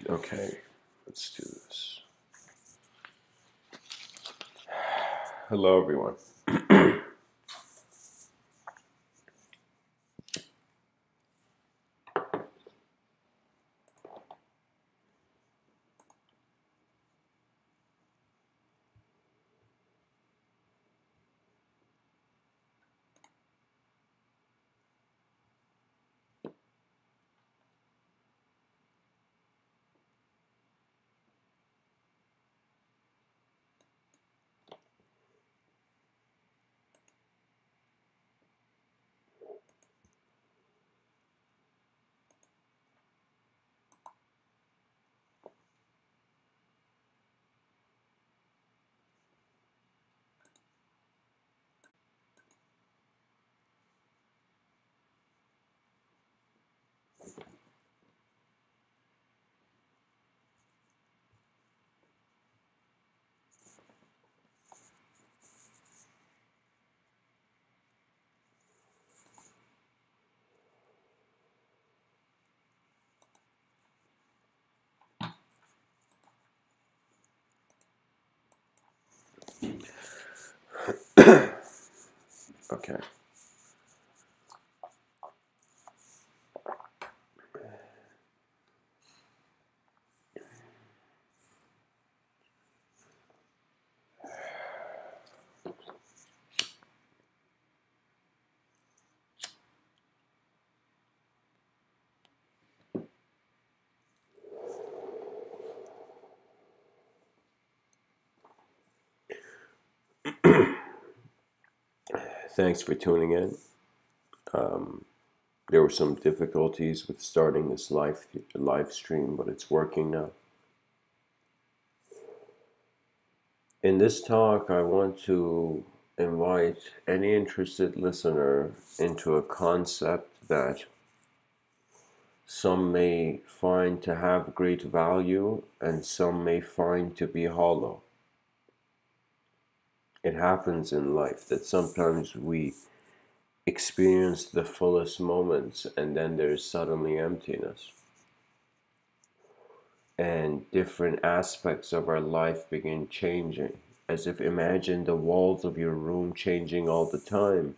Okay, let's do this. Hello, everyone. Okay. Thanks for tuning in. There were some difficulties with starting this live stream, but it's working now. In this talk, I want to invite any interested listener into a concept that some may find to have great value and some may find to be hollow. It happens in life that sometimes we experience the fullest moments and then there's suddenly emptiness. And different aspects of our life begin changing. As if imagine the walls of your room changing all the time.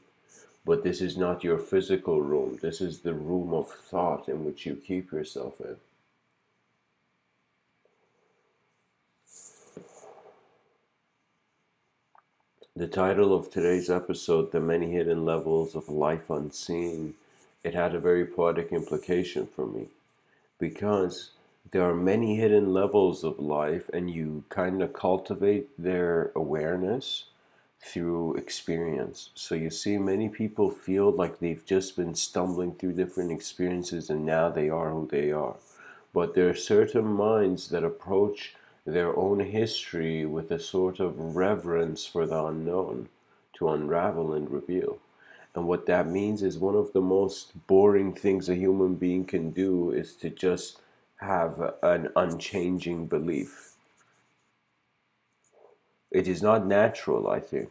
But this is not your physical room. This is the room of thought in which you keep yourself in. The title of today's episode, The Many Hidden Levels of Life Unseen, it had a very poetic implication for me. Because there are many hidden levels of life and you kind of cultivate their awareness through experience. So you see many people feel like they've just been stumbling through different experiences and now they are who they are. But there are certain minds that approach their own history with a sort of reverence for the unknown to unravel and reveal. And what that means is one of the most boring things a human being can do is to just have an unchanging belief. It is not natural, I think,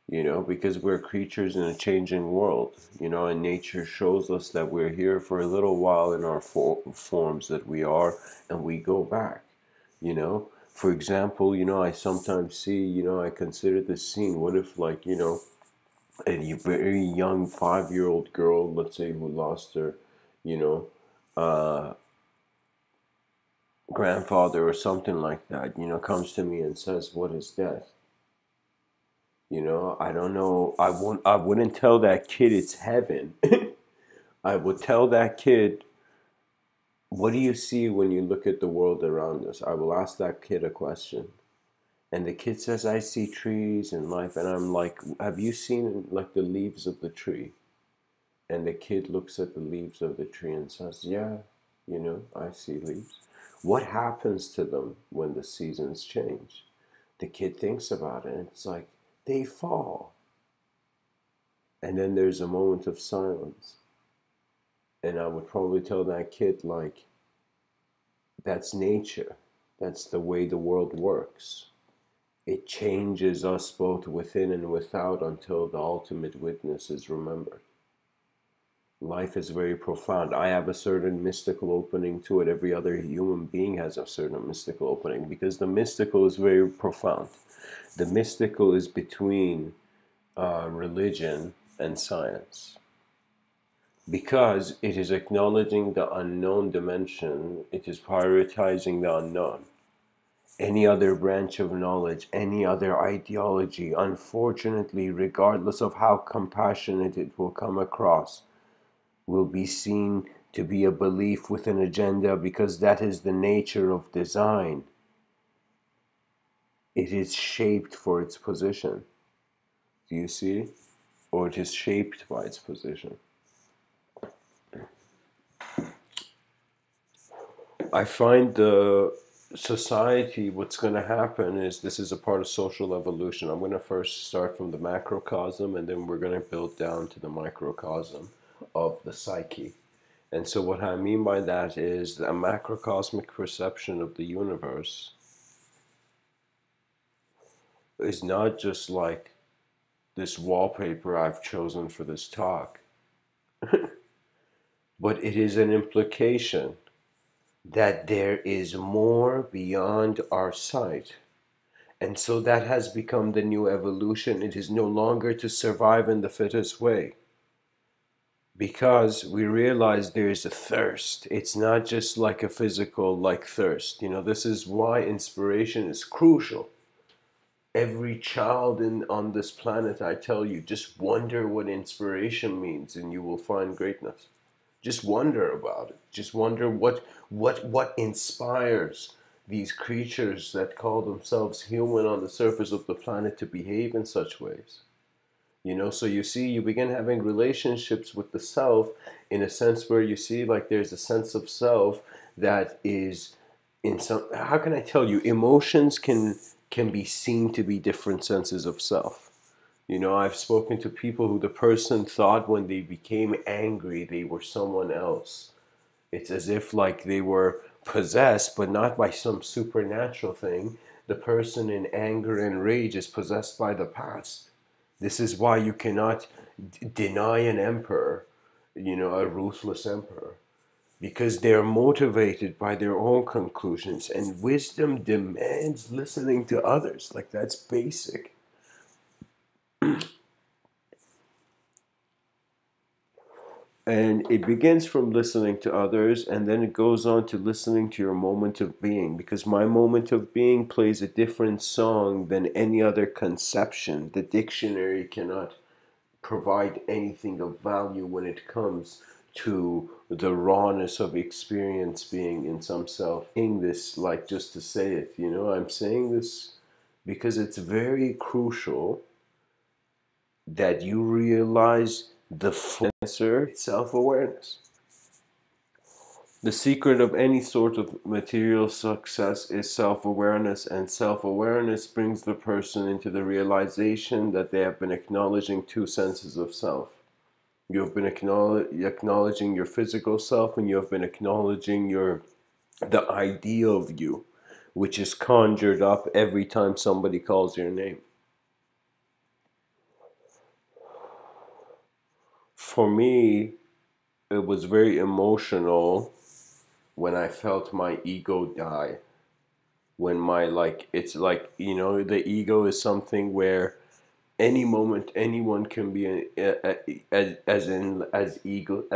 because we're creatures in a changing world, and nature shows us that we're here for a little while in our forms that we are, and we go back, For example, I sometimes see, I consider this scene, what if, like, a very young 5-year-old girl, let's say, who lost her, you know, uh, grandfather or something like that, comes to me and says, "What is death?" I don't know. I wouldn't tell that kid it's heaven. I would tell that kid, "What do you see when you look at the world around us?" I will ask that kid a question. And the kid says, "I see trees and life." And I'm like, "Have you seen like the leaves of the tree?" And the kid looks at the leaves of the tree and says, "Yeah, I see leaves." What happens to them when the seasons change? The kid thinks about it and it's like, they fall. And then there's a moment of silence. And I would probably tell that kid, like, that's nature. That's the way the world works. It changes us both within and without until the ultimate witness is remembered. Life is very profound. I have a certain mystical opening to it. Every other human being has a certain mystical opening because the mystical is very profound. The mystical is between religion and science because it is acknowledging the unknown dimension, it is prioritizing the unknown. Any other branch of knowledge, any other ideology, unfortunately, regardless of how compassionate it will come across, will be seen to be a belief with an agenda because that is the nature of design. It is shaped for its position. Do you see? Or it is shaped by its position. I find the society, what's going to happen is this is a part of social evolution. I'm going to first start from the macrocosm and then we're going to build down to the microcosm of the psyche. And so what I mean by that is a macrocosmic perception of the universe is not just like this wallpaper I've chosen for this talk, but it is an implication that there is more beyond our sight. And so that has become the new evolution. It is no longer to survive in the fittest way. Because we realize there is a thirst. It's not just like a physical like thirst. You know, this is why inspiration is crucial. Every child on this planet, I tell you, just wonder what inspiration means and you will find greatness. Just wonder about it. Just wonder what inspires these creatures that call themselves human on the surface of the planet to behave in such ways. You know, so you see, you begin having relationships with the self in a sense where you see like there's a sense of self that is in some, how can I tell you, emotions can be seen to be different senses of self. You know, I've spoken to people who the person thought when they became angry they were someone else. It's as if like they were possessed, but not by some supernatural thing. The person in anger and rage is possessed by the past. This is why you cannot deny an emperor, you know, a ruthless emperor, because they're motivated by their own conclusions, and wisdom demands listening to others. Like, that's basic. And it begins from listening to others, and then it goes on to listening to your moment of being, because my moment of being plays a different song than any other conception. The dictionary cannot provide anything of value when it comes to the rawness of experience being in some self. Saying this like just to say it, you know, I'm saying this because it's very crucial that you realize the full answer, self-awareness. The secret of any sort of material success is self-awareness, and self-awareness brings the person into the realization that they have been acknowledging two senses of self. You have been acknowledging your physical self, and you have been acknowledging the idea of you, which is conjured up every time somebody calls your name. For me, it was very emotional when I felt my ego die. When my, like, it's like, you know, the ego is something where any moment anyone can be as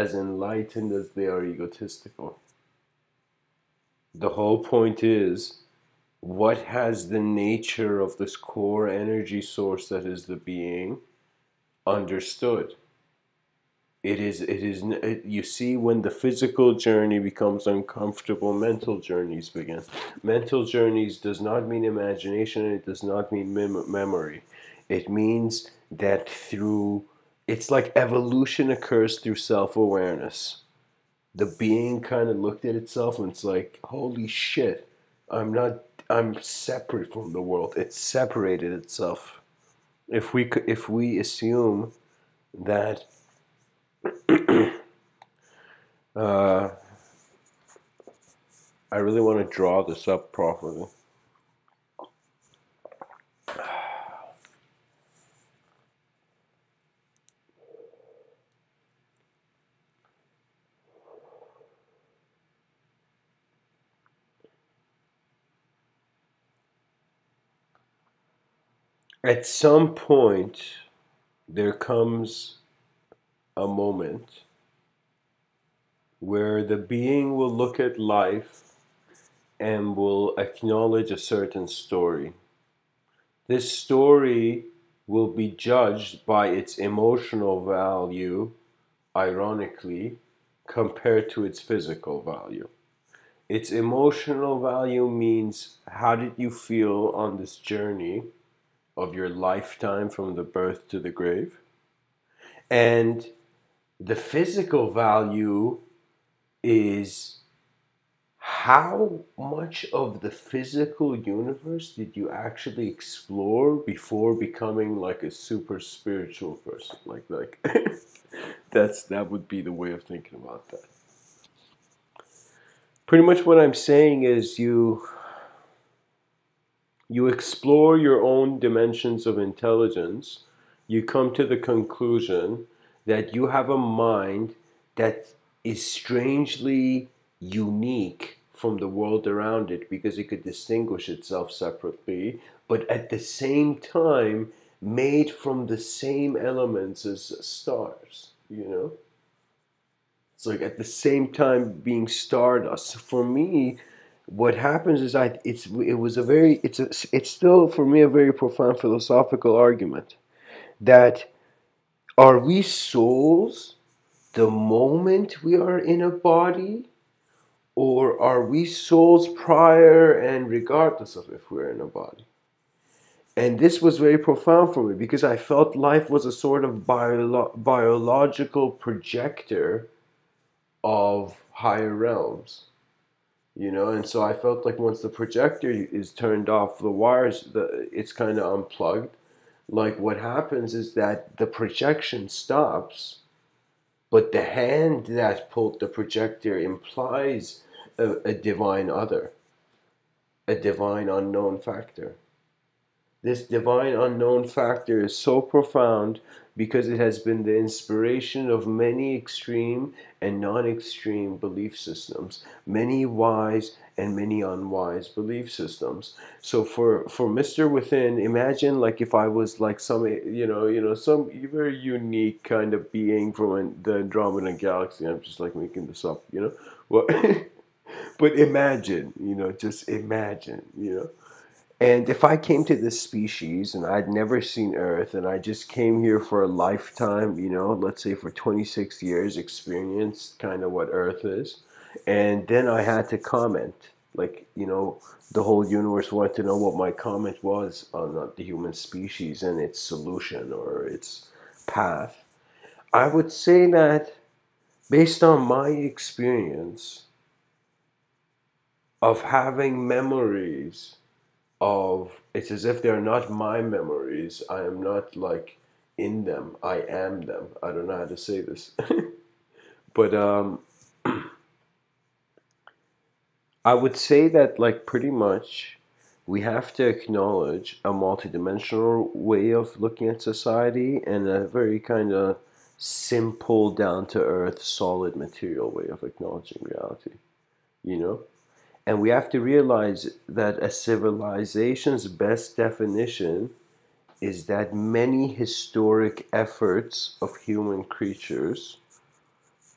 enlightened as they are egotistical. The whole point is, what has the nature of this core energy source that is the being understood? You see, when the physical journey becomes uncomfortable, mental journeys begin. Mental journeys does not mean imagination, and it does not mean memory. It means that it's like evolution occurs through self-awareness. The being kind of looked at itself and it's like, holy shit, I'm separate from the world. It separated itself. If we assume that uh, I really want to draw this up properly. At some point, there comes a moment where the being will look at life and will acknowledge a certain story. This story will be judged by its emotional value, ironically, compared to its physical value. Its emotional value means how did you feel on this journey of your lifetime from the birth to the grave? And the physical value is how much of the physical universe did you actually explore before becoming like a super spiritual person? Like that would be the way of thinking about that. Pretty much what I'm saying is you explore your own dimensions of intelligence, you come to the conclusion that you have a mind that is strangely unique from the world around it because it could distinguish itself separately, but at the same time made from the same elements as stars, you know? It's like at the same time being stardust. For me, what happens is it was a very it's still for me a very profound philosophical argument that are we souls the moment we are in a body, or are we souls prior and regardless of if we're in a body? And this was very profound for me because I felt life was a sort of biological projector of higher realms, and so I felt like once the projector is turned off, the wires, it's kind of unplugged. Like what happens is that the projection stops, but the hand that pulled the projector implies a divine other, a divine unknown factor. This divine unknown factor is so profound because it has been the inspiration of many extreme and non extreme belief systems, many wise and many unwise belief systems. So for Mr. Within, imagine like if I was like some some very unique kind of being from the Andromeda galaxy. I'm just like making this up. Well, but imagine, just imagine. And if I came to this species and I'd never seen Earth and I just came here for a lifetime, let's say for 26 years, experienced kind of what Earth is, and then I had to comment, like, the whole universe wanted to know what my comment was on the human species and its solution or its path, I would say that based on my experience of having memories of it's as if they're not my memories. I am not like in them. I am them. I don't know how to say this. But I would say that like pretty much we have to acknowledge a multidimensional way of looking at society and a very kind of simple, down to earth, solid material way of acknowledging reality, you know? And we have to realize that a civilization's best definition is that many historic efforts of human creatures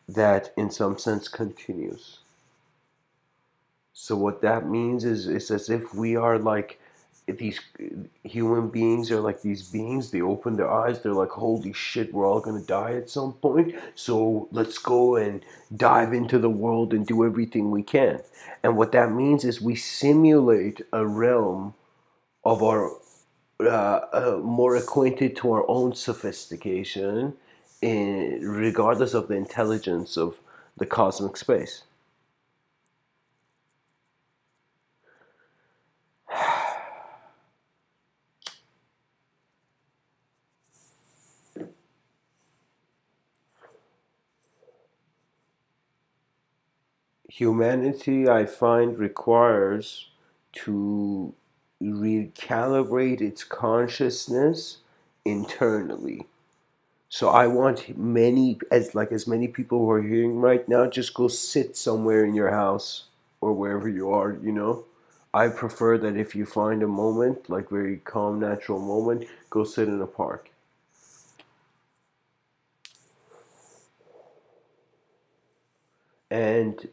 that in some sense continues. So what that means is it's as if we are like these human beings are like these beings. They open their eyes, they're like, holy shit, we're all gonna die at some point, so let's go and dive into the world and do everything we can. And what that means is we simulate a realm of our more acquainted to our own sophistication, regardless of the intelligence of the cosmic space. Humanity, I find, requires to recalibrate its consciousness internally. So I want as many people who are hearing right now, just go sit somewhere in your house or wherever you are. I prefer that if you find a moment, like very calm, natural moment, go sit in a park. And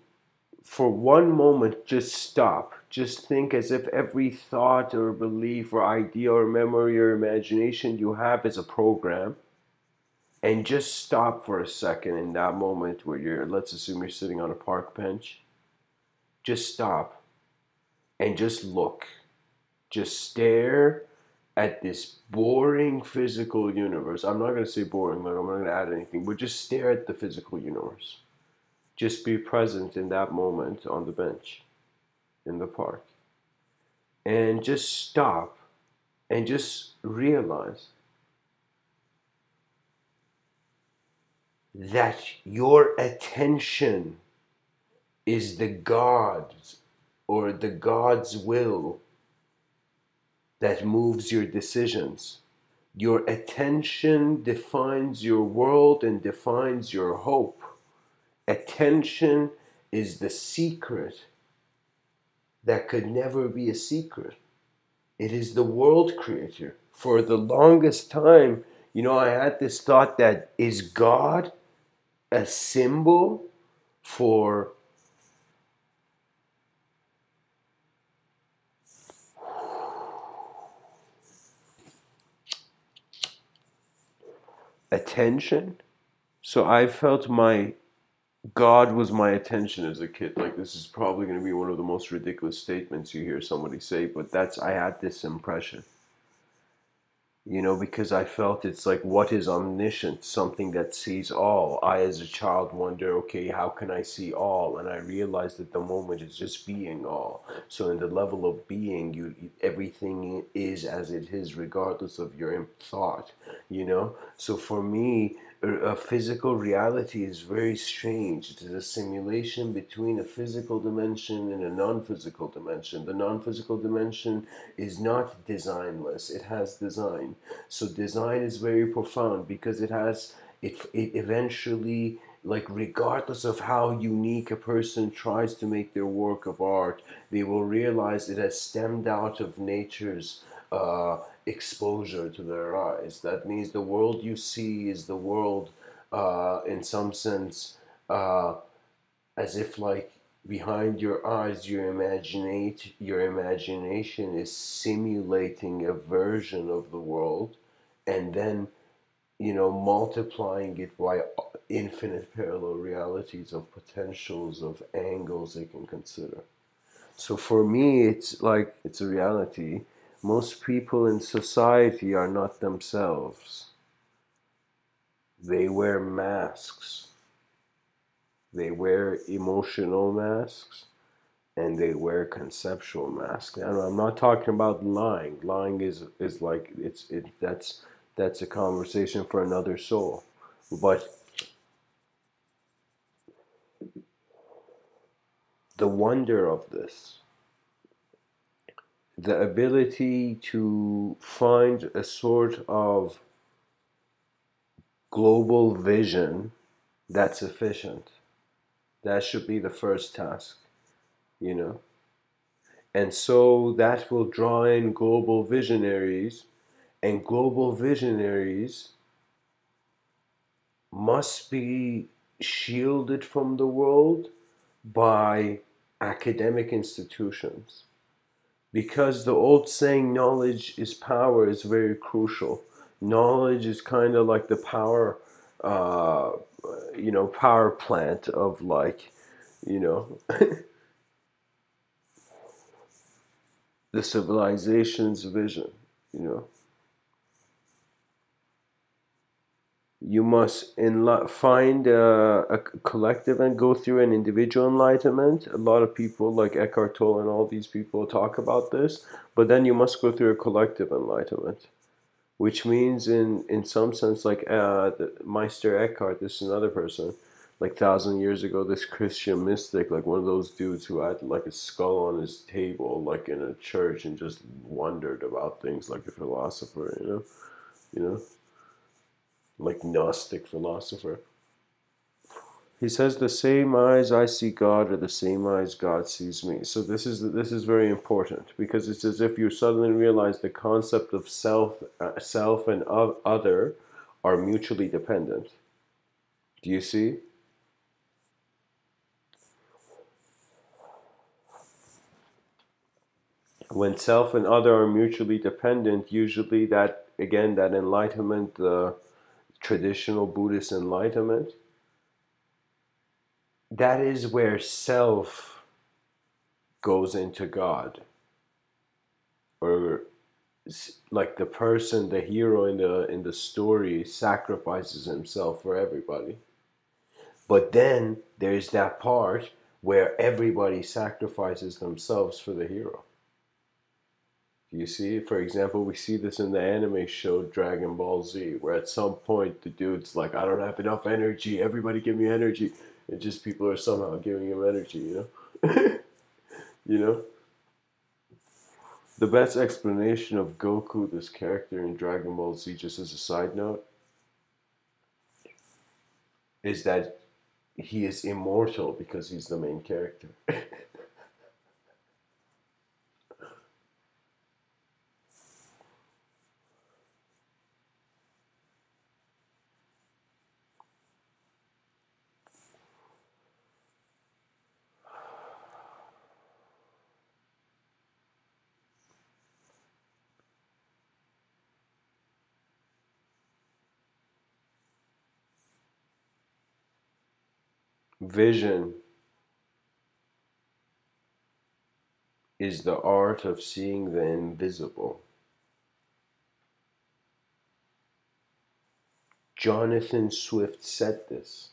for one moment, just stop. Just think as if every thought or belief or idea or memory or imagination you have is a program. And just stop for a second in that moment where let's assume you're sitting on a park bench. Just stop and just look. Just stare at this boring physical universe. I'm not going to say boring, like I'm not going to add anything, but just stare at the physical universe. Just be present in that moment on the bench, in the park. And just stop and just realize that your attention is the God's or the God's will that moves your decisions. Your attention defines your world and defines your hope. Attention is the secret that could never be a secret. It is the world creator. For the longest time, I had this thought that is God a symbol for attention? So I felt my God was my attention as a kid. Like, this is probably going to be one of the most ridiculous statements you hear somebody say, but I had this impression. Because I felt it's like, what is omniscient? Something that sees all. I, as a child, wonder, okay, how can I see all? And I realized that the moment is just being all. So in the level of being, everything is as it is, regardless of your thought. So for me, a physical reality is very strange. It is a simulation between a physical dimension and a non-physical dimension. The non-physical dimension is not designless. It has design. So design is very profound because it eventually, like, regardless of how unique a person tries to make their work of art, they will realize it has stemmed out of nature's exposure to their eyes. That means the world you see is the world, in some sense, as if, like, behind your eyes, your imagination is simulating a version of the world, and then multiplying it by infinite parallel realities of potentials of angles they can consider. So for me, it's like it's a reality. Most people in society are not themselves. They wear masks. They wear emotional masks and they wear conceptual masks. And I'm not talking about lying. Lying is like that's a conversation for another soul. But the wonder of this, the ability to find a sort of global vision that's sufficient. That should be the first task, you know. And so that will draw in global visionaries, and global visionaries must be shielded from the world by academic institutions. Because the old saying, knowledge is power, is very crucial. Knowledge is kind of like the uh, power plant of, like, you know, the civilization's vision, you know. You must find a collective and go through an individual enlightenment. A lot of people like Eckhart Tolle and all these people talk about this, but then you must go through a collective enlightenment, which means in some sense, like, the Meister Eckhart, this is another person, like 1,000 years ago, this Christian mystic, like one of those dudes who had like a skull on his table, like in a church, and just wondered about things like a philosopher, you know, like Gnostic philosopher. He says the same eyes I see God are the same eyes God sees me. So this is very important because it's as if you suddenly realize the concept of self and of other are mutually dependent. Do you see? When self and other are mutually dependent, usually that again that enlightenment, the traditional Buddhist enlightenment, that is where self goes into God, or like the person, the hero in the story sacrifices himself for everybody. But then there's that part where everybody sacrifices themselves for the hero. Do you see? For example, we see this in the anime show Dragon Ball Z, where at some point the dude's like, I don't have enough energy, everybody give me energy. And just people are somehow giving him energy, you know? The best explanation of Goku, this character in Dragon Ball Z, just as a side note, is that he is immortal because he's the main character. Vision is the art of seeing the invisible. Jonathan Swift said this.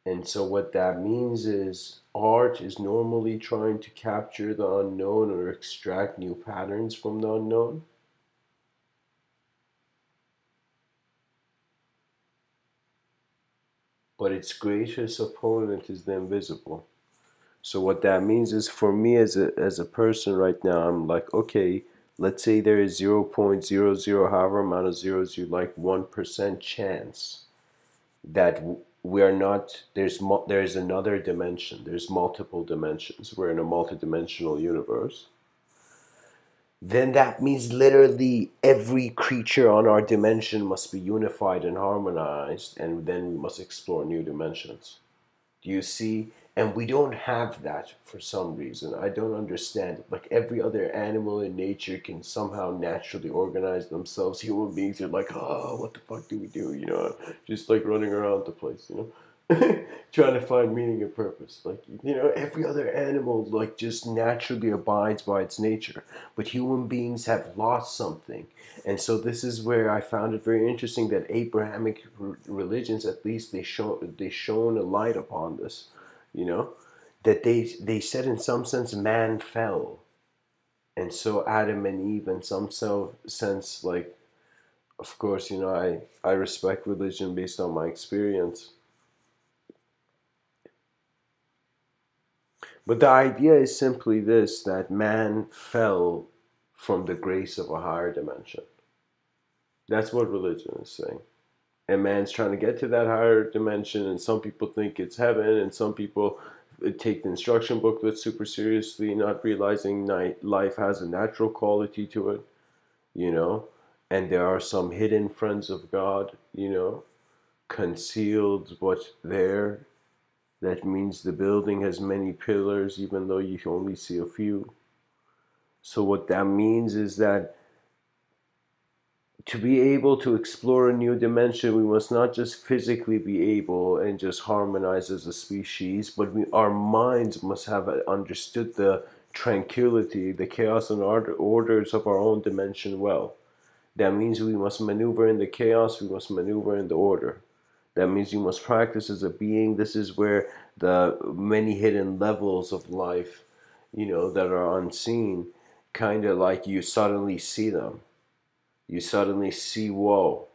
And so, what that means is art is normally trying to capture the unknown or extract new patterns from the unknown. But its greatest opponent is the invisible. So what that means is for me as a person right now, I'm like, okay, let's say there is 0.00 however amount of zeros you like 1% chance that we are not there's another dimension. There's multiple dimensions. We're in a multidimensional universe. Then that means literally every creature on our dimension must be unified and harmonized, and then we must explore new dimensions. Do you see? And we don't have that for some reason. I don't understand it. Like every other animal in nature can somehow naturally organize themselves. Human beings are like, oh, what the fuck do we do? Just like running around the place. Trying to find meaning and purpose. Like, every other animal like just naturally abides by its nature. But human beings have lost something. And so this is where I found it very interesting that Abrahamic religions, at least they shone a light upon this, you know, that they said in some sense man fell, and so Adam and Eve in some sense, like, of course, I respect religion based on my experience, but the idea is simply this: that man fell from the grace of a higher dimension. That's what religion is saying. And man's trying to get to that higher dimension, and some people think it's heaven, and some people take the instruction booklet super seriously, not realizing life has a natural quality to it, you know and there are some hidden friends of God, concealed but there. That means the building has many pillars even though you only see a few. So what that means is that to be able to explore a new dimension, we must not just physically be able and just harmonize as a species, but our minds must have understood the tranquility, the chaos and orders of our own dimension well. That means we must maneuver in the chaos, we must maneuver in the order. That means you must practice as a being. This is where the many hidden levels of life, that are unseen, kind of like you suddenly see them. You suddenly see, whoa,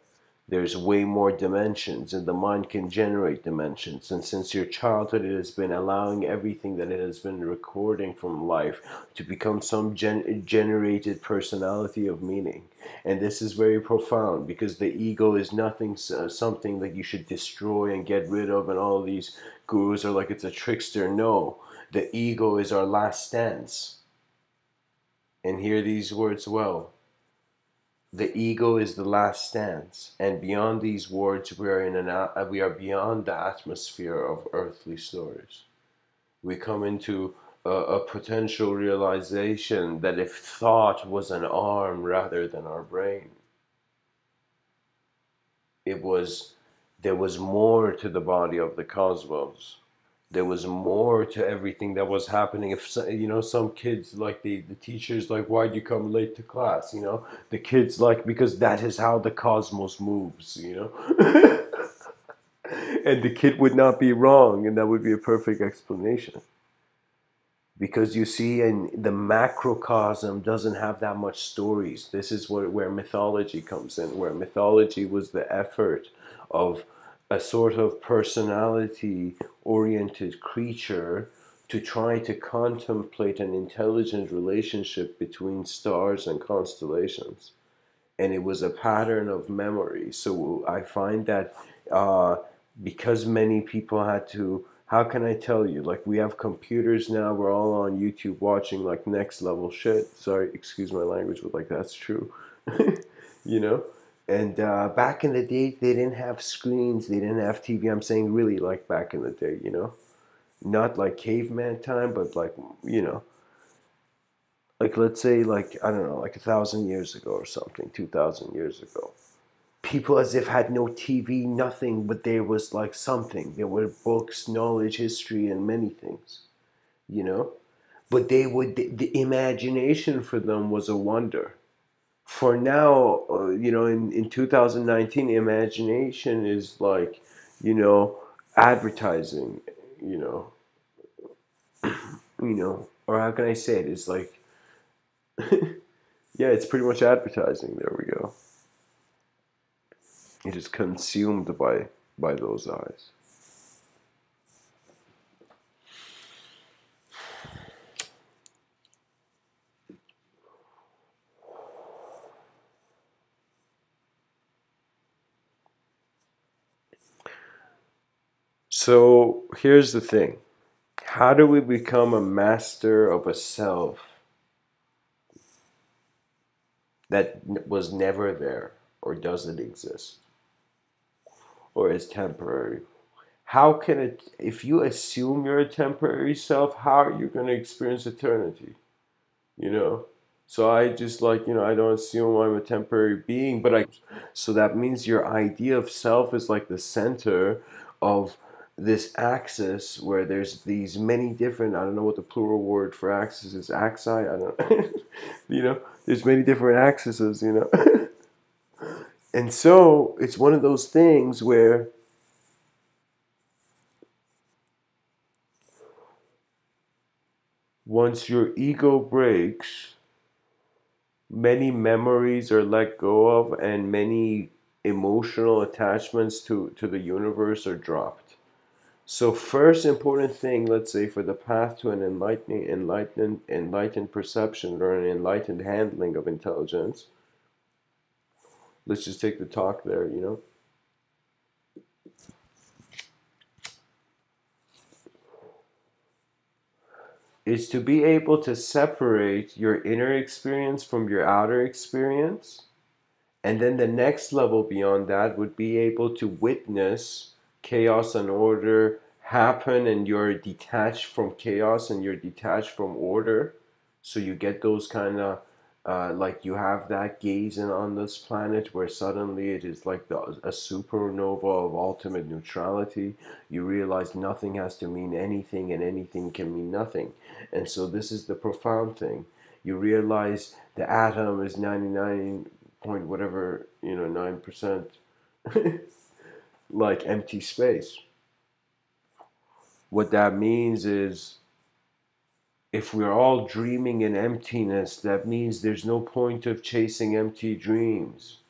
There's way more dimensions, and the mind can generate dimensions. And since your childhood, it has been allowing everything that it has been recording from life to become some generated personality of meaning. And this is very profound, because the ego is nothing, something that you should destroy and get rid of, and all of these gurus are like it's a trickster. No, the ego is our last stance. And hear these words well. The ego is the last stance, and beyond these words, we are beyond the atmosphere of earthly stories. We come into a potential realization that if thought was an arm rather than our brain, it was there was more to the body of the cosmos. There was more to everything that was happening. If some kids, like the teachers, like, why'd you come late to class? The kids, like, because that is how the cosmos moves. And the kid would not be wrong, and that would be a perfect explanation. Because you see, in the macrocosm doesn't have that much stories. This is where mythology comes in, where mythology was the effort of a sort of personality oriented creature to try to contemplate an intelligent relationship between stars and constellations. And it was a pattern of memory. So I find that uh, because many people had to, how can I tell you? Like, we have computers now, we're all on YouTube watching like next level shit. Sorry, excuse my language, but like, that's true. you know? And back in the day, they didn't have screens, they didn't have TV. I'm saying really like back in the day. Not like caveman time, but like, you know, like, let's say, like, I don't know, like 1,000 years ago or something, 2,000 years ago. People as if had no TV, nothing, but there was like something. There were books, knowledge, history, and many things, you know? But the imagination for them was a wonder. For now, in 2019, imagination is like, you know, advertising, you know, or how can I say it? It's like, yeah, it's pretty much advertising. There we go. It is consumed by those eyes. So here's the thing. How do we become a master of a self that was never there, or doesn't exist, or is temporary? How can it, if you assume you're a temporary self, how are you going to experience eternity? You know? So I just, like, I don't assume I'm a temporary being, so that means your idea of self is like the center of this axis where there's these many different, I don't know what the plural word for axis is, axi, I don't there's many different axes. And so it's one of those things where once your ego breaks, many memories are let go of, and many emotional attachments to the universe are dropped. So first important thing, let's say, for the path to an enlightened perception, or an enlightened handling of intelligence, let's just take the talk there. Is to be able to separate your inner experience from your outer experience. And then the next level beyond that would be able to witness chaos and order happen, and you're detached from chaos and you're detached from order. So you get those kind of, like, you have that gazing on this planet where suddenly it is like a supernova of ultimate neutrality. You realize nothing has to mean anything, and anything can mean nothing. And so this is the profound thing. You realize the atom is 99 point whatever, 9% like empty space. What that means is, if we're all dreaming in emptiness, that means there's no point of chasing empty dreams.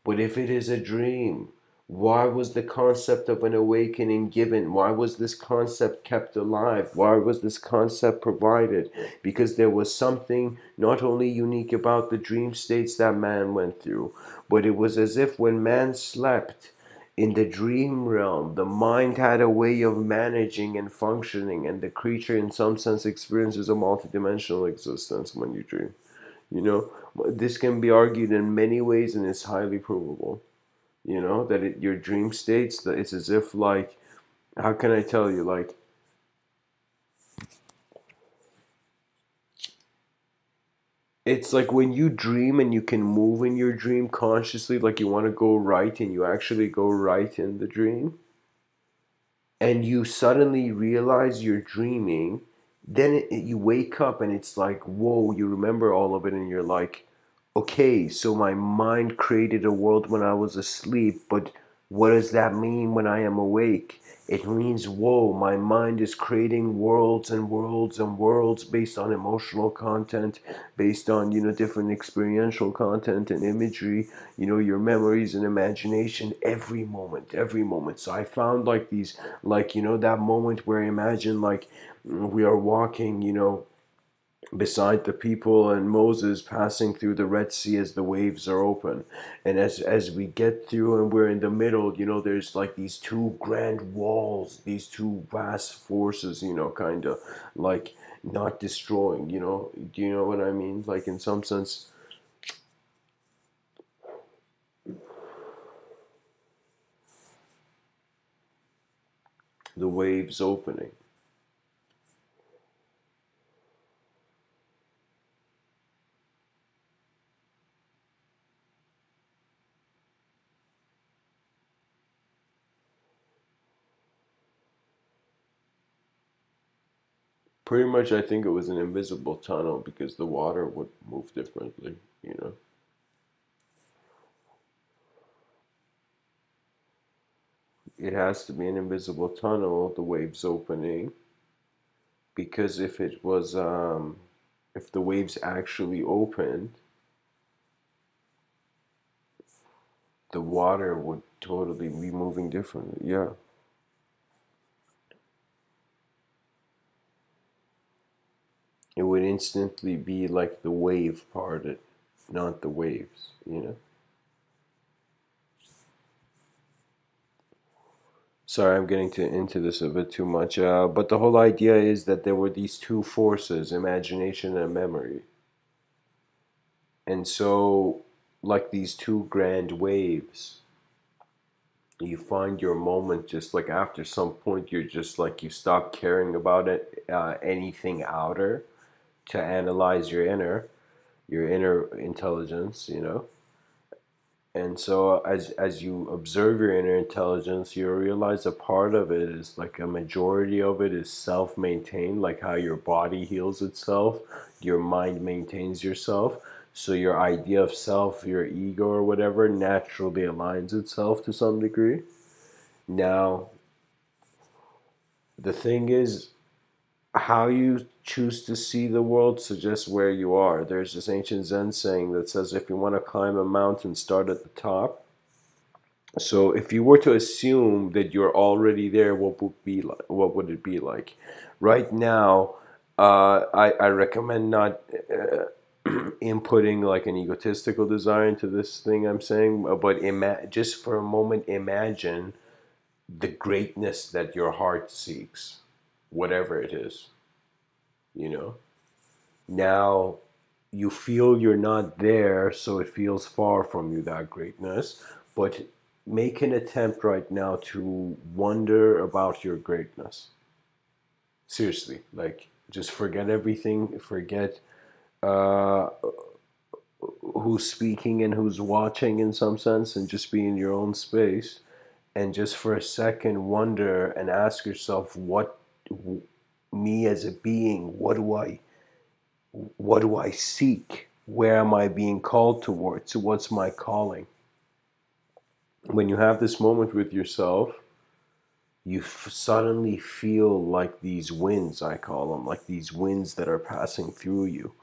But if it is a dream, why was the concept of an awakening given? Why was this concept kept alive? Why was this concept provided? Because there was something not only unique about the dream states that man went through, but it was as if when man slept in the dream realm, the mind had a way of managing and functioning, and the creature, in some sense, experiences a multidimensional existence when you dream. You know, this can be argued in many ways, and it's highly provable. You know that your dream states that it's as if like, how can I tell you, like, it's like when you dream and you can move in your dream consciously, like you want to go right and you actually go right in the dream, and you suddenly realize you're dreaming. Then you wake up and it's like, whoa, you remember all of it, and you're like, okay, so my mind created a world when I was asleep, but what does that mean when I am awake? It means, whoa, my mind is creating worlds and worlds and worlds based on emotional content, based on, different experiential content and imagery, your memories and imagination every moment, every moment. So I found like these, like, that moment where I imagine like we are walking, beside the people and Moses passing through the Red Sea as the waves are open. And as we get through and we're in the middle, there's like these two grand walls, these two vast forces, kind of like not destroying, do you know what I mean? Like in some sense, the waves opening. Pretty much, I think it was an invisible tunnel because the water would move differently. It has to be an invisible tunnel, the waves opening, because if the waves actually opened, the water would totally be moving differently. Yeah, it would instantly be like the wave parted, not the waves. Sorry, I'm getting into this a bit too much, but the whole idea is that there were these two forces, imagination and memory. And so, like these two grand waves, you find your moment just like after some point, you're just like, you stop caring about it, anything outer, to analyze your inner intelligence. And so as you observe your inner intelligence, you realize a part of it is like a majority of it is self-maintained, like how your body heals itself, your mind maintains yourself. So your idea of self, your ego or whatever, naturally aligns itself to some degree. Now, the thing is, how you choose to see the world suggests where you are. There's this ancient Zen saying that says if you want to climb a mountain, start at the top. So if you were to assume that you're already there, what would it be like? Right now, I recommend not inputting like an egotistical desire into this thing I'm saying, but just for a moment, imagine the greatness that your heart seeks, whatever it is, you know? Now you feel you're not there, so it feels far from you, that greatness. But make an attempt right now to wonder about your greatness. Seriously, like just forget everything, forget uh, who's speaking and who's watching in some sense, and just be in your own space. And just for a second, wonder and ask yourself, me as a being, what do I seek? Where am I being called towards? What's my calling? When you have this moment with yourself, you suddenly feel like these winds, I call them, like these winds that are passing through you.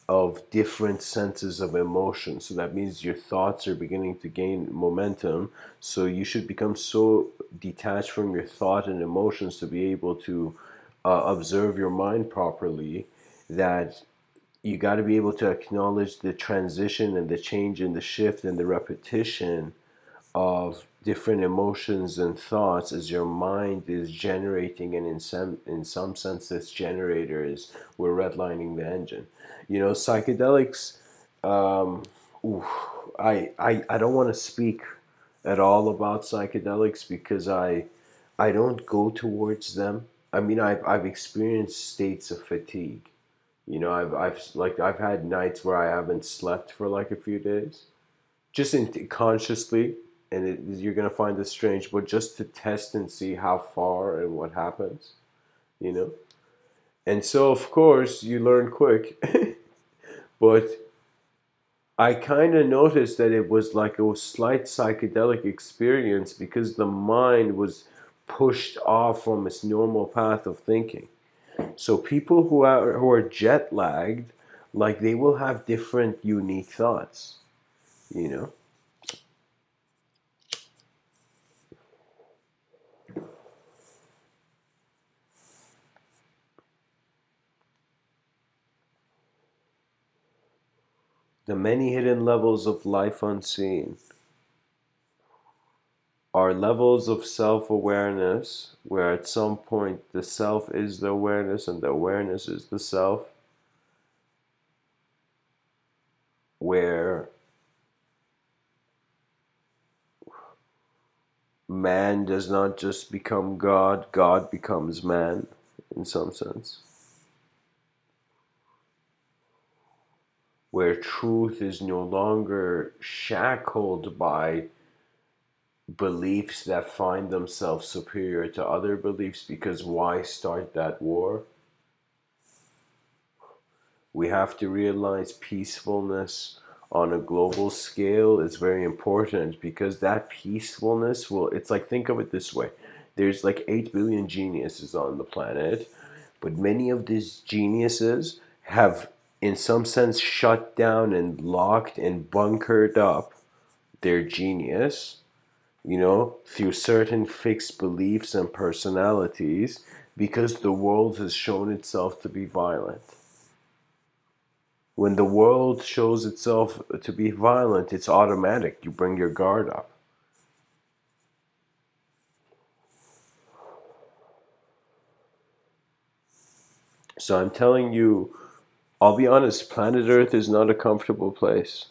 of different senses of emotion. So that means your thoughts are beginning to gain momentum. So you should become so detached from your thought and emotions to be able to observe your mind properly, that you got to be able to acknowledge the transition and the change and the shift and the repetition of different emotions and thoughts as your mind is generating, and in some sense this generator is, we're redlining the engine. You know, psychedelics, um, oof, I don't want to speak at all about psychedelics because I don't go towards them. I mean, I've experienced states of fatigue. You know, I've had nights where I haven't slept for like a few days, just consciously, and you're gonna find this strange, but just to test and see how far and what happens, you know. And so, of course, you learn quick, but I kind of noticed that it was like a slight psychedelic experience because the mind was pushed off from its normal path of thinking. So people who are jet lagged, like they will have different unique thoughts, you know. The many hidden levels of life unseen are levels of self-awareness where at some point the self is the awareness and the awareness is the self, where man does not just become God, God becomes man in some sense, where truth is no longer shackled by beliefs that find themselves superior to other beliefs, because why start that war? We have to realize peacefulness on a global scale is very important, because that peacefulness will, it's like, think of it this way. There's like 8 billion geniuses on the planet, but many of these geniuses have, in some sense, shut down and locked and bunkered up their genius, you know, through certain fixed beliefs and personalities, because the world has shown itself to be violent. When the world shows itself to be violent, it's automatic. You bring your guard up. So I'm telling you, I'll be honest, planet Earth is not a comfortable place.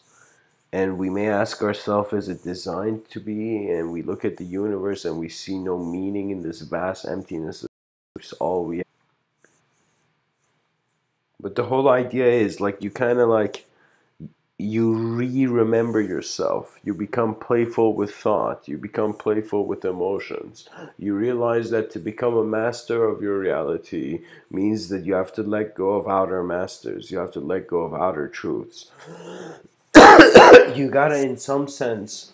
And we may ask ourselves, is it designed to be? And we look at the universe and we see no meaning in this vast emptiness. It's all we have. But the whole idea is like, you kind of like, you re-remember yourself. You become playful with thought. You become playful with emotions. You realize that to become a master of your reality means that you have to let go of outer masters. You have to let go of outer truths. You gotta, in some sense,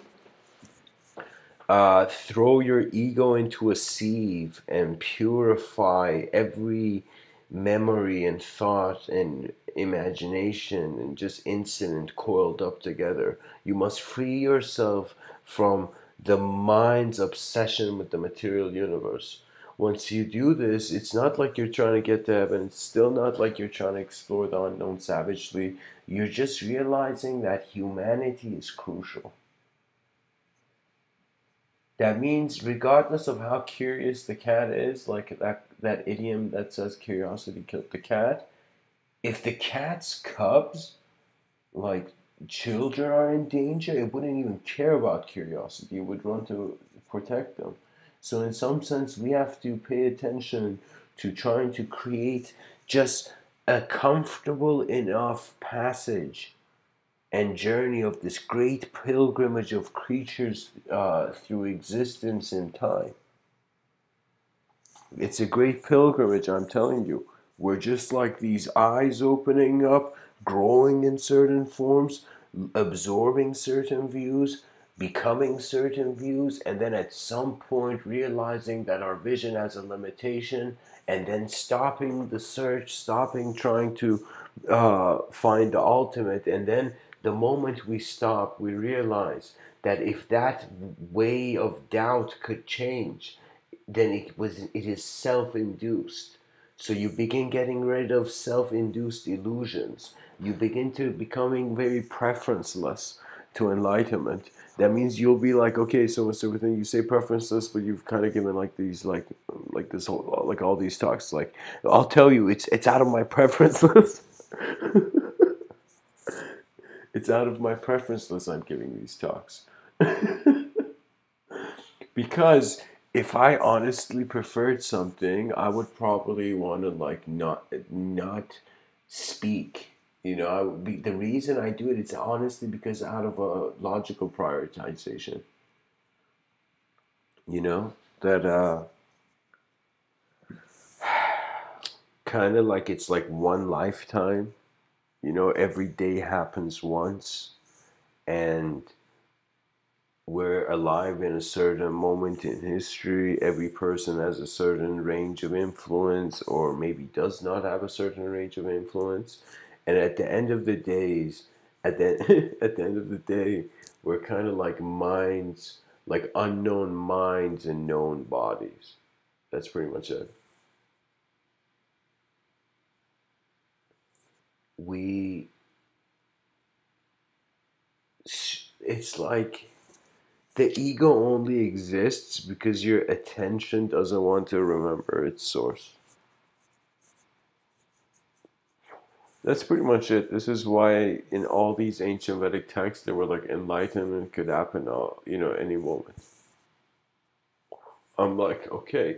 throw your ego into a sieve and purify every memory and thought and imagination and just incident coiled up together. You must free yourself from the mind's obsession with the material universe. Once you do this, it's not like you're trying to get to heaven. It's still not like you're trying to explore the unknown savagely. You're just realizing that humanity is crucial. That means regardless of how curious the cat is, like that idiom that says curiosity killed the cat, if the cat's cubs, like children, are in danger, it wouldn't even care about curiosity. It would run to protect them. So in some sense, we have to pay attention to trying to create just a comfortable enough passage and journey of this great pilgrimage of creatures through existence and time. It's a great pilgrimage, I'm telling you. We're just like these eyes opening up, growing in certain forms, absorbing certain views, becoming certain views, and then at some point realizing that our vision has a limitation, and then stopping the search, stopping trying to find the ultimate, and then the moment we stop, we realize that if that way of doubt could change, then it is self-induced. So you begin getting rid of self-induced illusions. You begin to becoming very preferenceless to enlightenment. That means you'll be like, okay, so Mr. Within, you say preferenceless, but you've kind of given like these, like this whole, like all these talks. Like, I'll tell you, it's out of my preference list. It's out of my preference list. I'm giving these talks because if I honestly preferred something, I would probably want to like not speak. You know, I would be, the reason I do it is honestly because out of a logical prioritization. You know that kind of like it's like one lifetime. You know, every day happens once, and we're alive in a certain moment in history. Every person has a certain range of influence, or maybe does not have a certain range of influence. And at the end of the days, at the at the end of the day, we're kind of like minds, like unknown minds and known bodies. That's pretty much it. We, it's like the ego only exists because your attention doesn't want to remember its source. That's pretty much it. This is why in all these ancient Vedic texts, they were like enlightenment could happen, all, you know, any moment. I'm like, okay,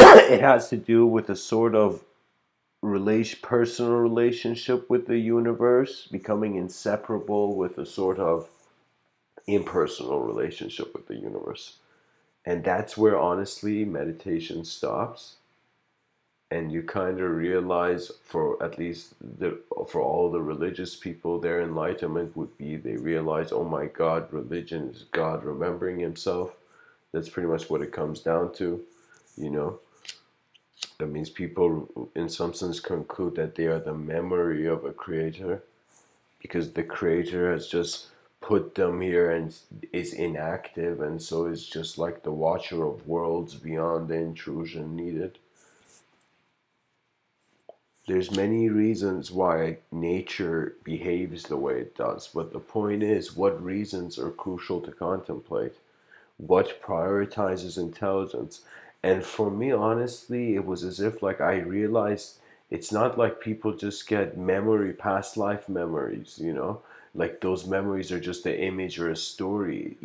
it has to do with a sort of personal relationship with the universe, becoming inseparable with a sort of impersonal relationship with the universe. And that's where honestly meditation stops, and you kind of realize, for at least for all the religious people, their enlightenment would be they realize, oh my god, religion is God remembering himself. That's pretty much what it comes down to, you know. That means people in some sense conclude that they are the memory of a creator, because the creator has just put them here and is inactive, and so is just like the watcher of worlds beyond the intrusion needed. There's many reasons why nature behaves the way it does, but the point is, what reasons are crucial to contemplate? What prioritizes intelligence? And for me, honestly, it was as if like I realized it's not like people just get past life memories, you know? Like those memories are just an image or a story.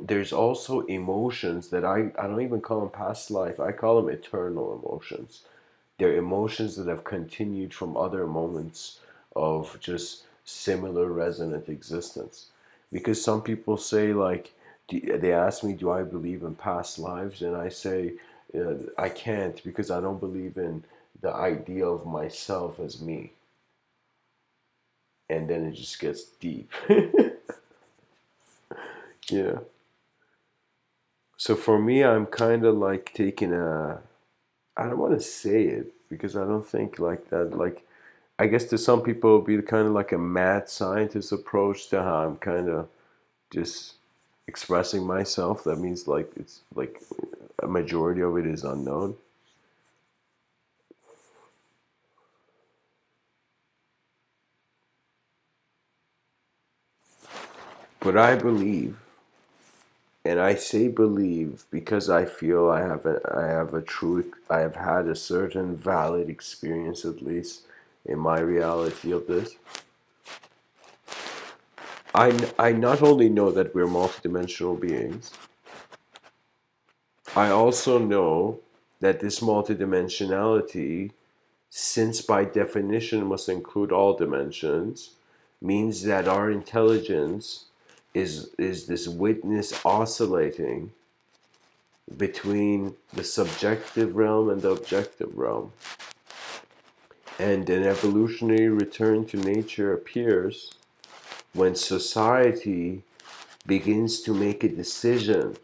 There's also emotions that I don't even call them past life. I call them eternal emotions. They're emotions that have continued from other moments of just similar resonant existence. Because some people say, like, they ask me, do I believe in past lives? And I say, I can't, because I don't believe in the idea of myself as me. And then it just gets deep. Yeah. So for me, I'm kind of like taking I don't want to say it because I don't think like that. Like, I guess to some people it'll be kind of like a mad scientist approach to how I'm kind of just expressing myself. That means like it's like a majority of it is unknown. But I believe, and I say believe because I feel I have a true, I have had a certain valid experience, at least in my reality of this. I not only know that we're multidimensional beings, I also know that this multidimensionality, since by definition must include all dimensions, means that our intelligence is this witness oscillating between the subjective realm and the objective realm. And an evolutionary return to nature appears when society begins to make a decision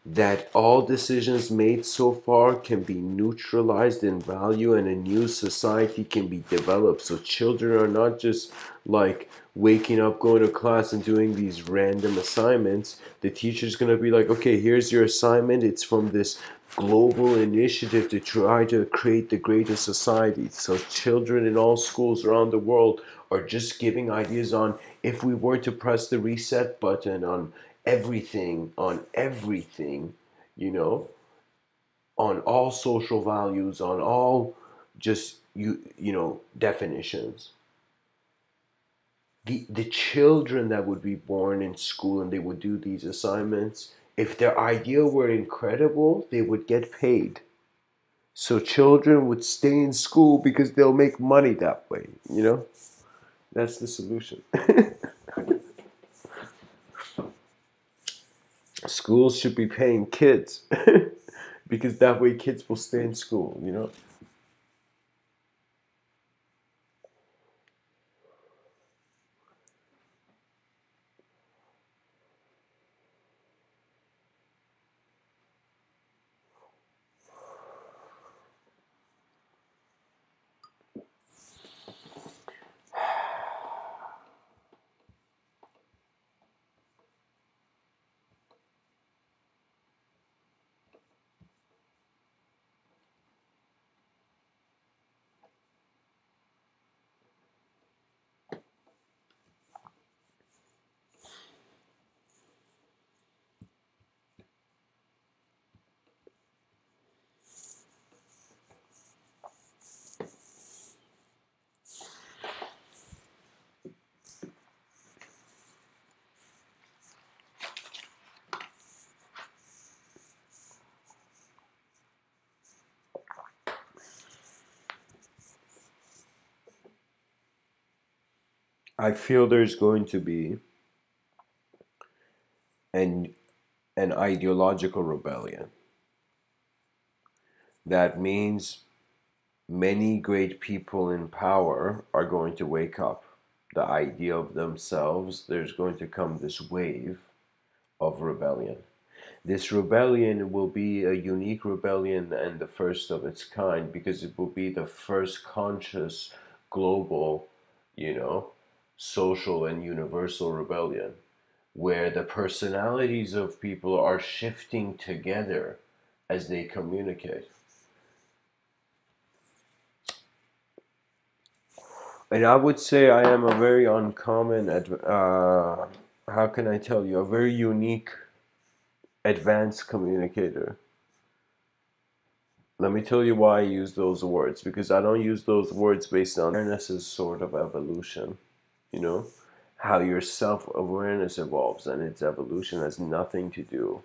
that all decisions made so far can be neutralized in value and a new society can be developed. So children are not just like waking up, going to class, and doing these random assignments. The teacher's going to be like, okay, here's your assignment. It's from this global initiative to try to create the greatest society. So children in all schools around the world are just giving ideas on if we were to press the reset button on everything, you know, on all social values, on all just definitions. The children that would be born in school and they would do these assignments, if their idea were incredible, they would get paid. So children would stay in school because they'll make money that way, you know? That's the solution. Schools should be paying kids because that way kids will stay in school, you know? I feel there's going to be an an ideological rebellion. That means many great people in power are going to wake up. The idea of themselves, there's going to come this wave of rebellion. This rebellion will be a unique rebellion and the first of its kind because it will be the first conscious global, you know, social and universal rebellion where the personalities of people are shifting together as they communicate. And I would say I am a very uncommon, how can I tell you, a very unique, advanced communicator. Let me tell you why I use those words, because I don't use those words based on awareness as sort of evolution, you know? How your self-awareness evolves and its evolution has nothing to do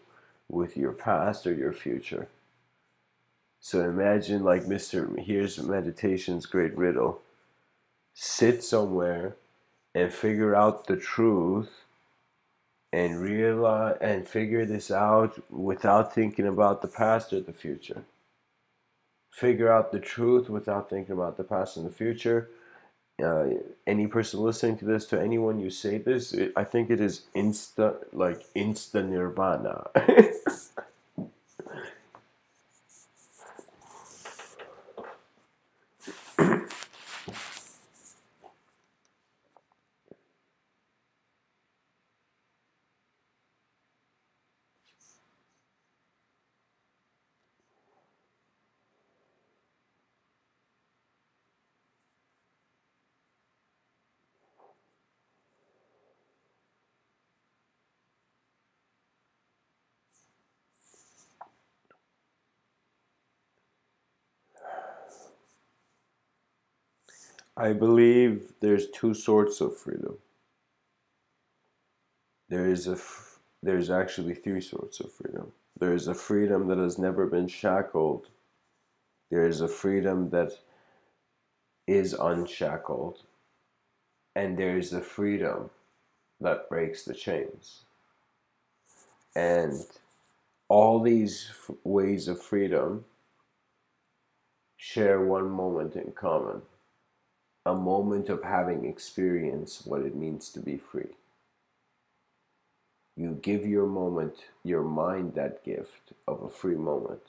with your past or your future. So imagine like here's meditation's great riddle. Sit somewhere and figure out the truth and realize and figure this out without thinking about the past or the future. Figure out the truth without thinking about the past and the future. Uh, any person listening to this, to anyone you say this, I think it is insta nirvana. I believe there's two sorts of freedom. There's actually three sorts of freedom. There is a freedom that has never been shackled. There is a freedom that is unshackled, and there is a freedom that breaks the chains. And all these ways of freedom share one moment in common, a moment of having experienced what it means to be free. You give your mind that gift of a free moment,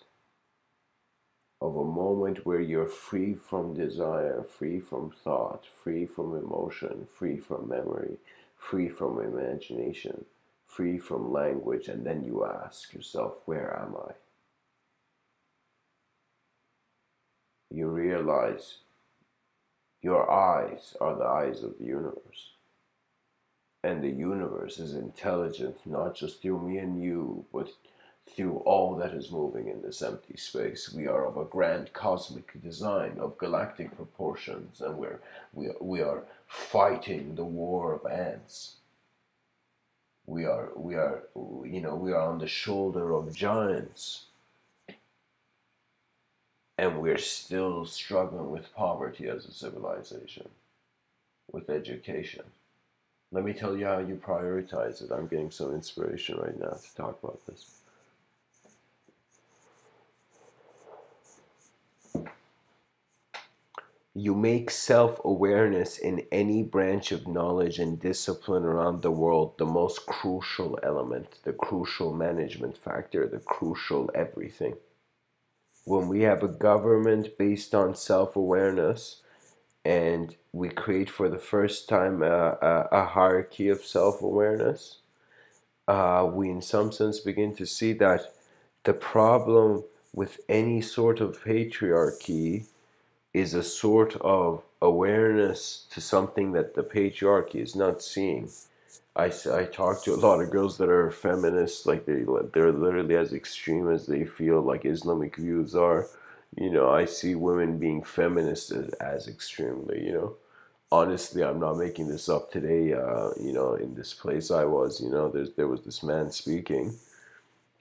of a moment where you're free from desire, free from thought, free from emotion, free from memory, free from imagination, free from language, and then you ask yourself, where am I? You realize your eyes are the eyes of the universe. And the universe is intelligent not just through me and you, but through all that is moving in this empty space. We are of a grand cosmic design of galactic proportions, and we are fighting the war of ants. We are on the shoulder of giants, and we're still struggling with poverty as a civilization, with education. Let me tell you how you prioritize it. I'm getting some inspiration right now to talk about this. You make self-awareness in any branch of knowledge and discipline around the world the most crucial element, the crucial management factor, the crucial everything. When we have a government based on self-awareness and we create for the first time a hierarchy of self-awareness, we in some sense begin to see that the problem with any sort of patriarchy is a sort of awareness to something that the patriarchy is not seeing. I talk to a lot of girls that are feminists, like they're literally as extreme as they feel like Islamic views are. I see women being feminists as extremely, honestly, I'm not making this up today. In this place I was, there was this man speaking,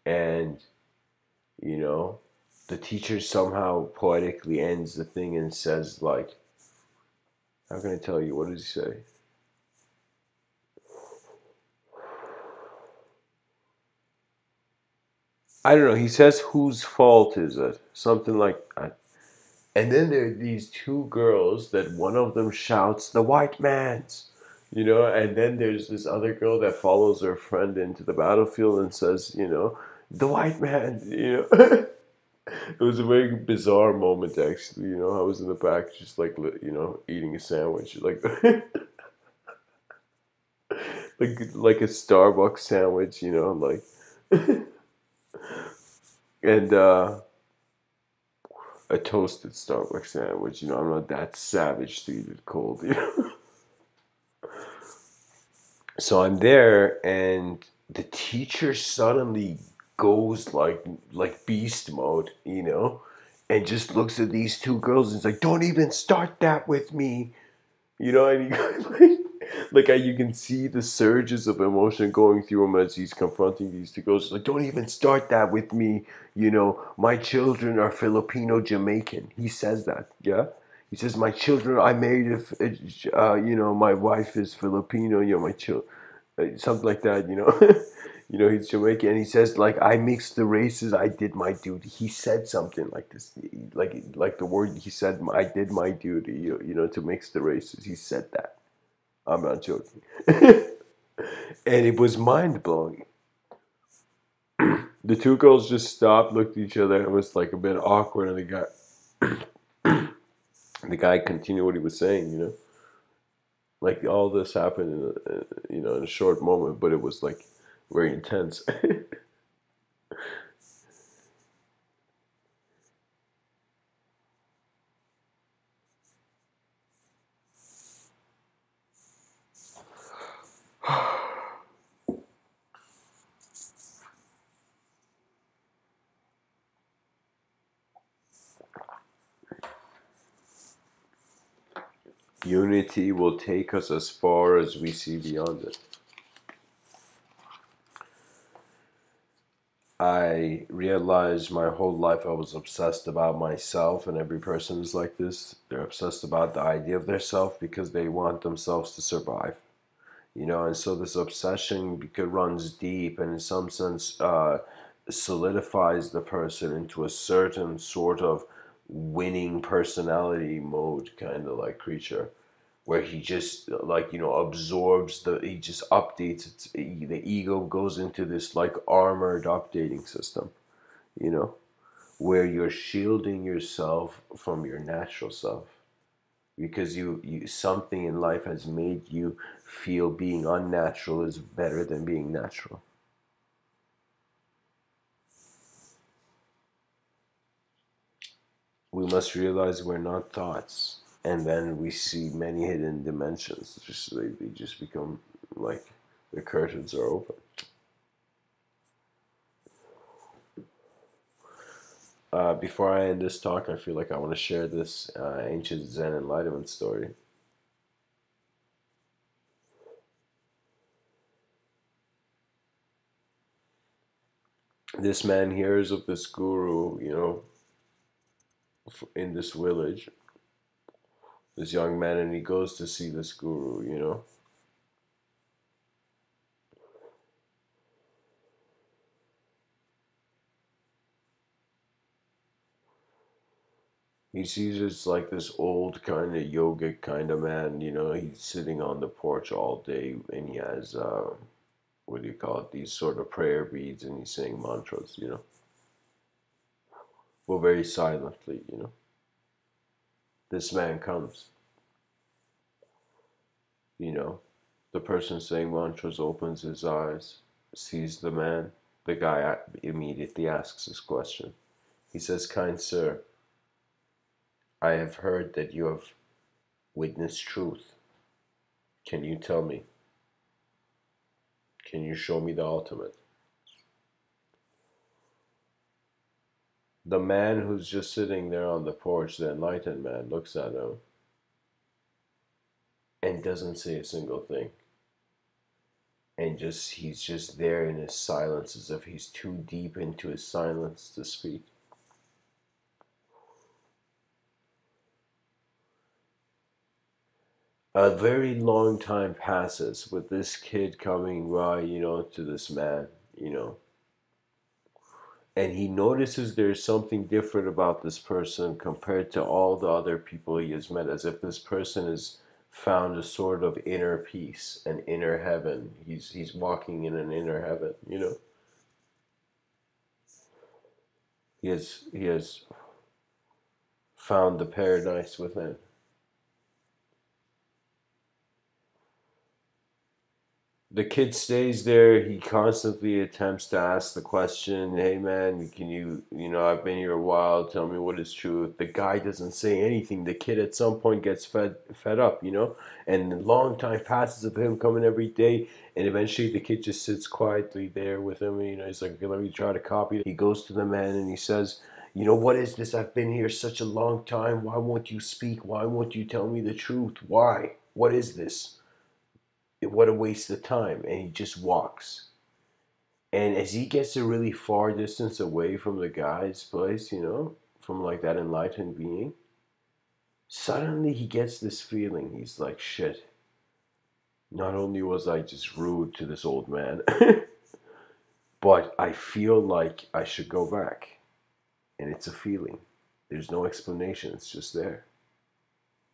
and you know, the teacher somehow poetically ends the thing and says like, "How can I tell you? What does he say?" I don't know. He says, "Whose fault is it?" Something like that. And then there are these two girls that one of them shouts, "The white man's." And then there's this other girl that follows her friend into the battlefield and says, "The white man." It was a very bizarre moment, actually. I was in the back, just like, eating a sandwich, like, like a Starbucks sandwich, like, and a toasted Starbucks sandwich. I'm not that savage to eat it cold. So I'm there, and the teacher suddenly goes like beast mode, and just looks at these two girls and is like, "Don't even start that with me." And he goes like you can see the surges of emotion going through him as he's confronting these two girls. He's like, "Don't even start that with me. My children are Filipino Jamaican." He says that, yeah. He says, "My children, I married my wife is Filipino. My children, something like that. He's Jamaican, and he says like, "I mixed the races. I did my duty." He said something like this, like the word he said, "I did my duty." To mix the races. He said that. I'm not joking. And it was mind blowing. The two girls just stopped, looked at each other, and it was like a bit awkward. And the guy continued what he was saying. Like all this happened in a short moment, but it was like very intense. Unity will take us as far as we see beyond it. I realized my whole life I was obsessed about myself, and every person is like this. They're obsessed about the idea of their self because they want themselves to survive. And so this obsession runs deep and in some sense solidifies the person into a certain sort of winning personality mode kind of like creature. where he just like, you know, absorbs he just updates the ego goes into this like armored updating system, you know, where you're shielding yourself from your natural self because you something in life has made you feel being unnatural is better than being natural. We must realize we're not thoughts, and then we see many hidden dimensions. Just they just become like the curtains are open. Before I end this talk, I feel like I want to share this ancient Zen enlightenment story. This man hears of this guru, you know, in this village, this young man, and he goes to see this guru, you know. He sees it's like this old kind of yogic kind of man, you know. He's sitting on the porch all day, and he has what do you call it? These sort of prayer beads, and he's saying mantras, you know. Well, very silently, you know. This man comes, you know. The person saying mantras opens his eyes, sees the man. The guy immediately asks his question. He says, "Kind sir, I have heard that you have witnessed truth. Can you tell me? Can you show me the ultimate?" The man who's just sitting there on the porch, the enlightened man, looks at him and doesn't say a single thing. And he's just there in his silence as if he's too deep into his silence to speak. A very long time passes with this kid coming by, you know, to this man, you know, and he notices there's something different about this person compared to all the other people he has met, as if this person has found a sort of inner peace, an inner heaven. He's walking in an inner heaven, you know. He has found the paradise within. The kid stays there. He constantly attempts to ask the question, "Hey man, can you know, I've been here a while. Tell me what is truth." The guy doesn't say anything. The kid at some point gets fed up, you know, and a long time passes of him coming every day, and eventually the kid just sits quietly there with him. You know, he's like, "Okay, let me try to copy." He goes to the man and he says, "You know, what is this? I've been here such a long time. Why won't you speak? Why won't you tell me the truth? Why? What is this? What a waste of time." And he just walks. And as he gets a really far distance away from the guy's place, you know, from like that enlightened being, suddenly he gets this feeling. He's like, shit, not only was I just rude to this old man, but I feel like I should go back. And it's a feeling. There's no explanation, it's just there.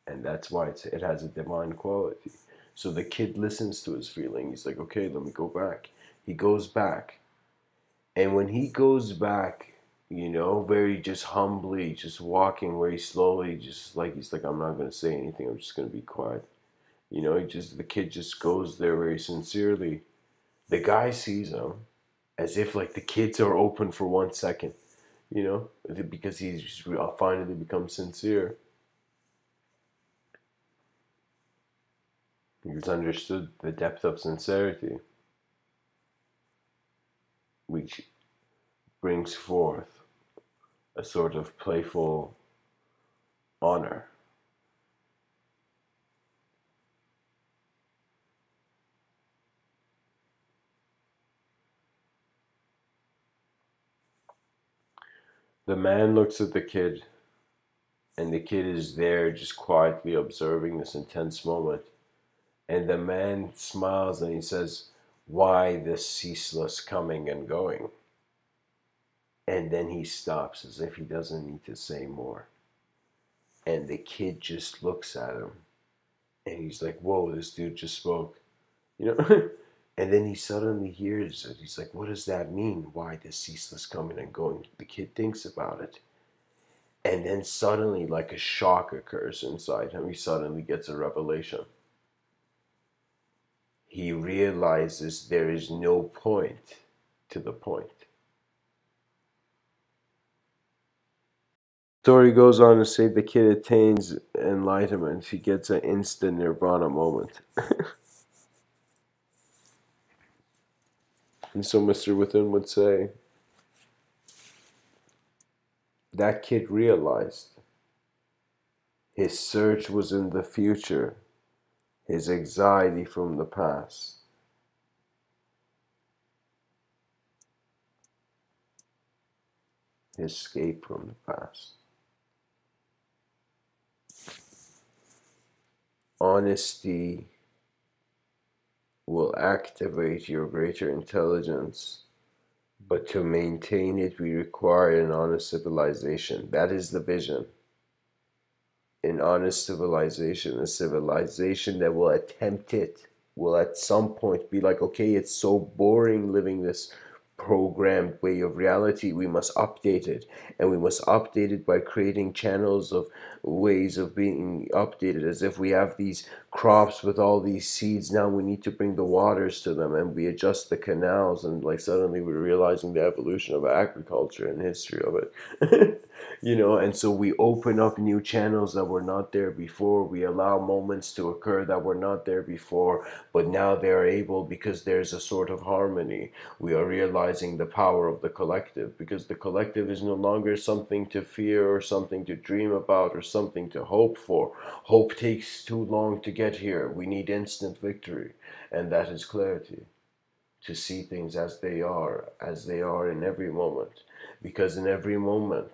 And that's why it has a divine quality. So the kid listens to his feeling. He's like, okay, let me go back. He goes back. And when he goes back, you know, very just humbly, just walking very slowly, just like he's like, I'm not gonna say anything, I'm just gonna be quiet. You know, the kid just goes there very sincerely. The guy sees him as if like the kids are open for 1 second, you know, because he's finally become sincere. He's understood the depth of sincerity, which brings forth a sort of playful honor. The man looks at the kid, and the kid is there just quietly observing this intense moment. And the man smiles and he says, "Why this ceaseless coming and going?" And then he stops as if he doesn't need to say more. And the kid just looks at him And he's like, whoa, this dude just spoke, you know. And then he suddenly hears it. He's like, what does that mean? Why this ceaseless coming and going? The kid thinks about it. And then suddenly, like a shock occurs inside him. He suddenly gets a revelation. He realizes there is no point to the point. Story goes on to say the kid attains enlightenment. He gets an instant nirvana moment. And so Mr. Within would say, that kid realized his search was in the future, his anxiety from the past. His escape from the past. Honesty will activate your greater intelligence, but to maintain it, we require an honest civilization. That is the vision. An honest civilization, a civilization that will attempt it, will at some point be like, okay, it's so boring living this programmed way of reality, we must update it. And we must update it by creating channels of ways of being updated, as if we have these crops with all these seeds, now we need to bring the waters to them, and we adjust the canals, and like suddenly we're realizing the evolution of agriculture and history of it. You know, and so we open up new channels that were not there before. We allow moments to occur that were not there before, but now they are able, because there's a sort of harmony. We are realizing the power of the collective, because the collective is no longer something to fear or something to dream about or something to hope for. Hope takes too long to get here. We need instant victory, and that is clarity. To see things as they are in every moment. Because in every moment,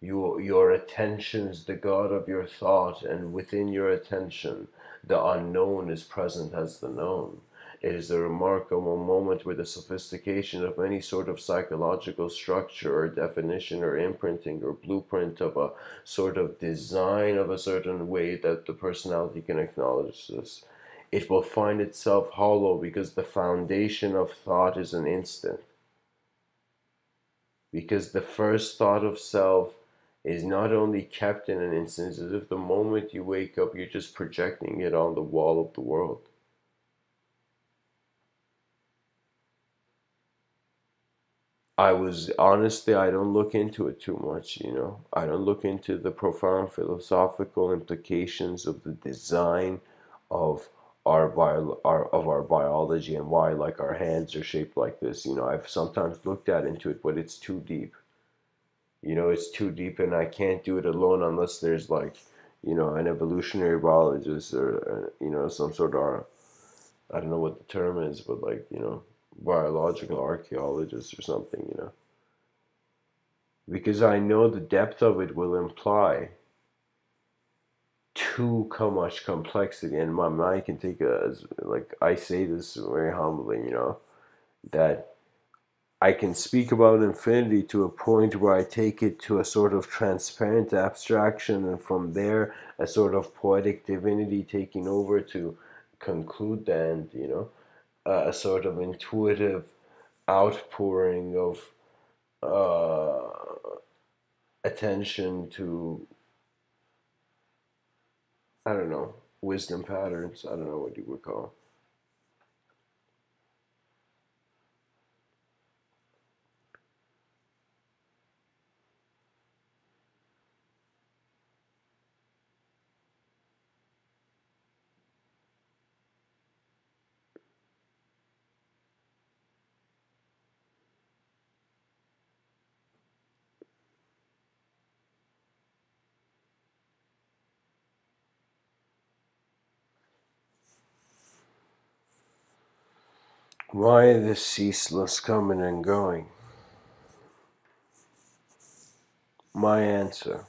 your attention is the god of your thought, and within your attention, the unknown is present as the known. It is a remarkable moment where the sophistication of any sort of psychological structure or definition or imprinting or blueprint of a sort of design of a certain way that the personality can acknowledge this, it will find itself hollow, because the foundation of thought is an instant. Because the first thought of self is not only kept in an instant, it's as if the moment you wake up, you're just projecting it on the wall of the world. I was honestly, I don't look into it too much, you know. I don't look into the profound philosophical implications of the design of our biology, and why like our hands are shaped like this. You know, I've sometimes looked at into it, but it's too deep. You know, it's too deep, and I can't do it alone unless there's like, you know, an evolutionary biologist, or you know, some sort of, I don't know what the term is, but like, you know, biological archaeologist or something, you know. Because I know the depth of it will imply too much complexity, and my mind can take like, I say this very humbly, you know, that I can speak about infinity to a point where I take it to a sort of transparent abstraction, and from there a sort of poetic divinity taking over to conclude the end, you know, a sort of intuitive outpouring of attention to, I don't know, wisdom patterns. I don't know what you would call. Why this ceaseless coming and going? My answer: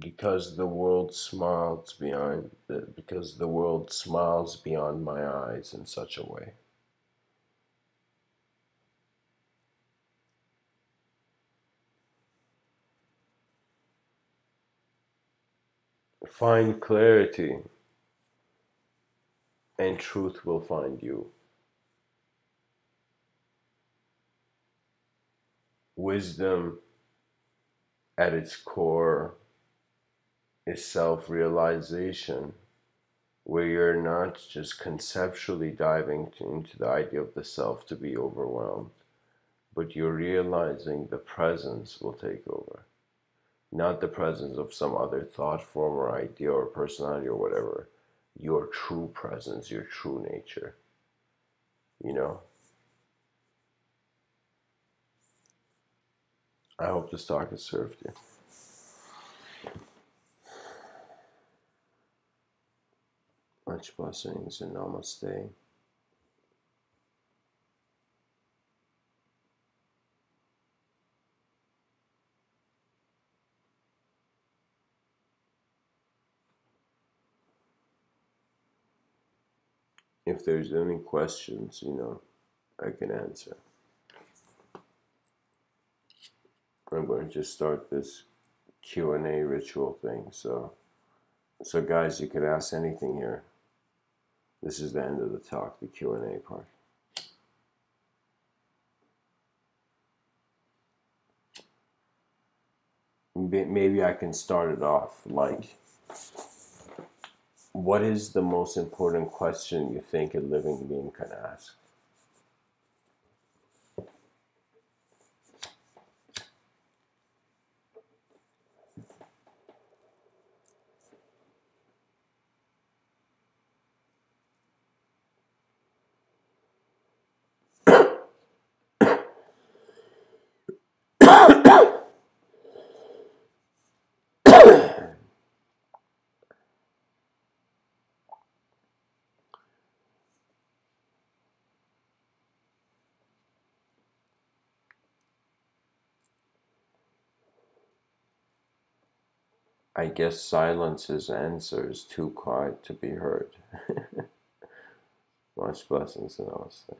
Because the world smiles because the world smiles beyond my eyes in such a way. Find clarity, and truth will find you. Wisdom, at its core, is self-realization, where you're not just conceptually diving into the idea of the self to be overwhelmed, but you're realizing the presence will take over. Not the presence of some other thought form or idea or personality or whatever. Your true presence, your true nature. You know? I hope this talk has served you. Much blessings and namaste. If there's any questions, I can answer. I'm going to just start this Q&A ritual thing. So guys, you can ask anything here. This is the end of the talk, the Q&A part. Maybe I can start it off like, what is the most important question you think a living being can ask? I guess silence's answer is too quiet to be heard. Much blessings and namaste.